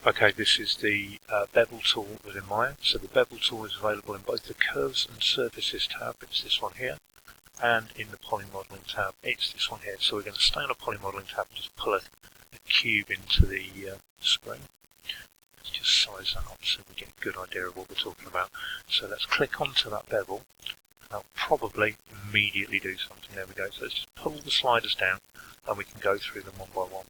Okay, this is the Bevel tool within Maya. So the Bevel tool is available in both the Curves and Surfaces tab, it's this one here, and in the Polymodeling tab, it's this one here. So we're going to stay on a Polymodeling tab and just pull a cube into the screen. Let's just size that up so we get a good idea of what we're talking about. So let's click onto that bevel. That'll probably immediately do something. There we go. So let's just pull the sliders down and we can go through them one by one.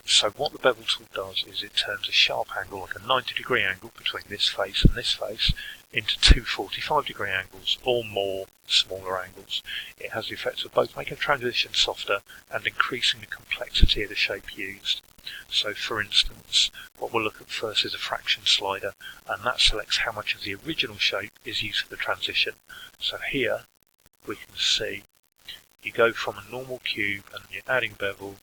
So what the Bevel tool does is it turns a sharp angle, like a 90-degree angle between this face and this face, into two 45-degree angles or more smaller angles. It has the effect of both making the transition softer and increasing the complexity of the shape used. So for instance, what we'll look at first is a fraction slider, and that selects how much of the original shape is used for the transition. So here we can see you go from a normal cube and you're adding bevel,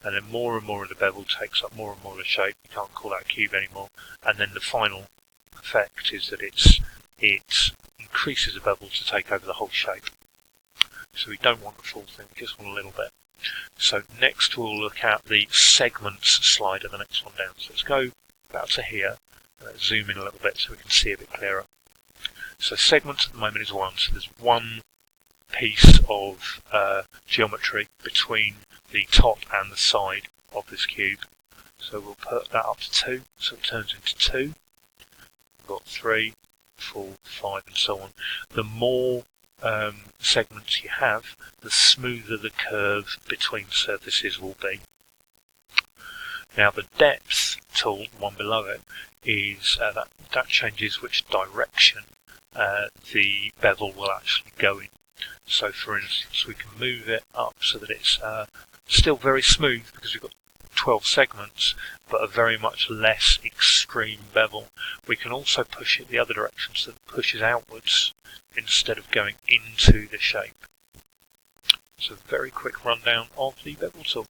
and then more and more of the bevel takes up more and more of the shape. You can't call that a cube anymore. And then the final effect is that it increases the bevel to take over the whole shape. So we don't want the full thing, we just want a little bit. So next we'll look at the segments slider, the next one down. So let's go about to here, and let's zoom in a little bit so we can see a bit clearer. So segments at the moment is 1, so there's one piece of geometry between the top and the side of this cube. So we'll put that up to 2, so it turns into 2. We've got 3, 4, 5 and so on. The more segments you have, the smoother the curve between surfaces will be. Now the depth tool, one below it, is that changes which direction the bevel will actually go in. So for instance, we can move it up so that it's still very smooth because we've got 12 segments, but a very much less extreme bevel. We can also push it the other direction so that it pushes outwards instead of going into the shape. So a very quick rundown of the Bevel tool.